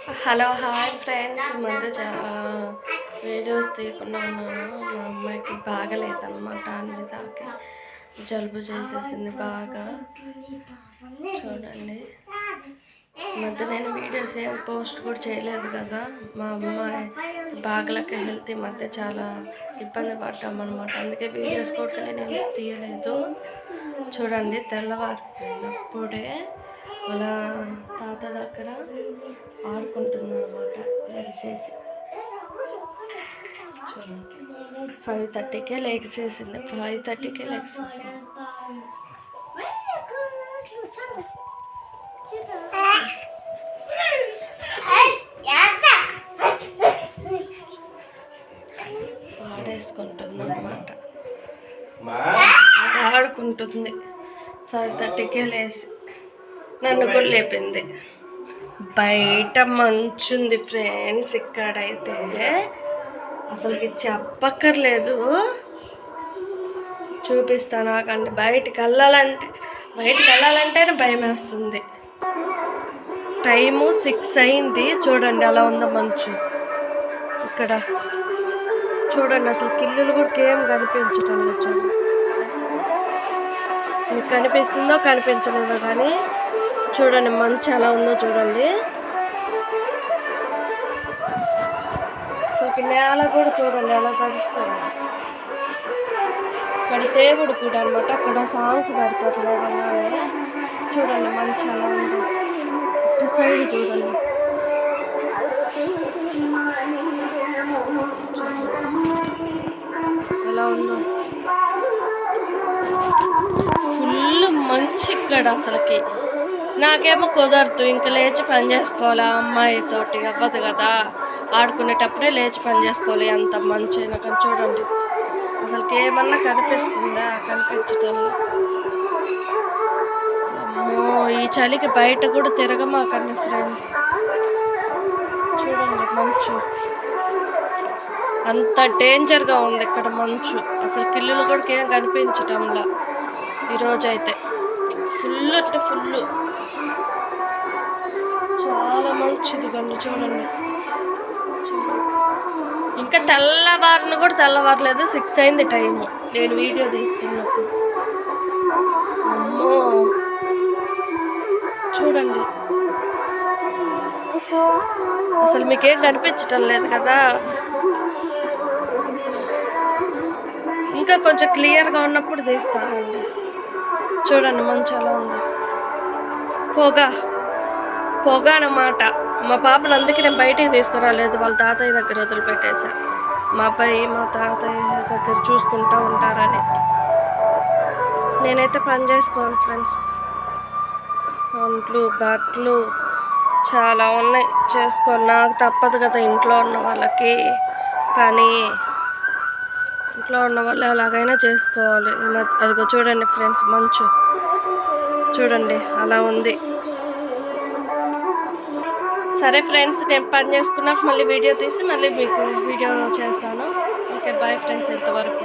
Hello hi friends. ఈ మధ్య చాలా వీడియోస్ తీయకుండా ఉన్నాను. మా అమ్మాయికి బాగలేదన్నమాట. అన్ని దాకా జలుబు చేసేసింది బాగా. చూడండి, ఈ మధ్య నేను వీడియోస్ ఏం పోస్ట్ కూడా చేయలేదు కదా. మా అమ్మాయి బాగలేక హెల్త్ ఈ మధ్య చాలా ఇబ్బంది పడ్డామన్నమాట. అందుకే వీడియోస్ కూడా నేను తీయలేదు. చూడండి, తెల్లవారినప్పుడే వాళ్ళ తాత దగ్గర ఆడుకుంటుంది అన్నమాట. లెగిసేసి చూడండి, 5:30కే లెగిసేసింది. 5:30కే లెగిసేసింది. ఆడేసుకుంటుంది అన్నమాట, ఆడుకుంటుంది. 5:30కే లేసి నన్ను కూడా లేపింది. బయట మంచుంది ఫ్రెండ్స్. ఇక్కడైతే అసలుకి చెప్పక్కర్లేదు. చూపిస్తాను నాకండి. బయటికి వెళ్ళాలంటేనే భయం వేస్తుంది. టైము 6 అయింది. చూడండి అలా ఉందో మంచు. ఇక్కడ చూడండి, అసలు కిల్లులు కూడా ఏం కనిపించటం లేదు. చూడండి, మీకు కనిపిస్తుందో కనిపించలేదో కానీ చూడండి మంచు ఎలా ఉందో చూడండి. అసలు నేల కూడా చూడండి ఎలా తడిసిపోయింది. ఇక్కడ దేవుడు కూడా అనమాట. అక్కడ సాంగ్స్ పెడతారు లేవగానే. చూడండి మంచు ఎలా ఉంది. ఇటు సైడ్ చూడండి, ఎలా ఉందో. ఫుల్ మంచు ఇక్కడ. అసలుకి నాకేమో కుదరదు. ఇంకా లేచి పని చేసుకోవాలి. అమ్మాయితోటి అవ్వదు కదా. ఆడుకునేటప్పుడే లేచి పని చేసుకోవాలి. అంత మంచి నాకు చూడండి. అసలుకి ఏమన్నా కనిపిస్తుందా? కనిపించటంలో. అమ్మో, ఈ చలికి బయట కూడా తిరగమాకండి ఫ్రెండ్స్. చూడండి మంచు అంత డేంజర్గా ఉంది ఇక్కడ మంచు. అసలు కిల్లులు కూడా ఏం కనిపించటంలా ఈరోజైతే. ఫుల్ అంటే ఫుల్, చాలా మంచిది కండి. చూడండి, ఇంకా తెల్లవారలేదు. 6 అయింది టైము నేను వీడియో తీస్తున్నప్పుడు. అమ్మో చూడండి, అసలు మీకేం కనిపించటం లేదు కదా. ఇంకా కొంచెం క్లియర్గా ఉన్నప్పుడు తీస్తానండి. చూడండి మంచు ఎలా ఉంది. పొగ అన్నమాట. మా పాపను అందుకే నేను బయటికి తీసుకురాలేదు. వాళ్ళ తాతయ్య దగ్గర వదిలిపెట్టేశా. మా అబ్బాయి మా తాతయ్య దగ్గర చూసుకుంటూ ఉంటారని. నేనైతే పని చేసుకోవాలి ఫ్రెండ్స్. అంట్లు బట్టలు చాలా ఉన్నాయి చేసుకోవాలి. నాకు తప్పదు కదా. ఇంట్లో ఉన్న వాళ్ళకి పని, ఇంట్లో ఉన్న వాళ్ళు ఎలాగైనా చేసుకోవాలి. అదిగో చూడండి ఫ్రెండ్స్ మంచు చూడండి అలా ఉంది. సరే ఫ్రెండ్స్, నేను పని చేసుకున్నాక మళ్ళీ వీడియో తీసి మళ్ళీ మీకు వీడియో చేస్తాను. Okay bye friends. ఇంతవరకు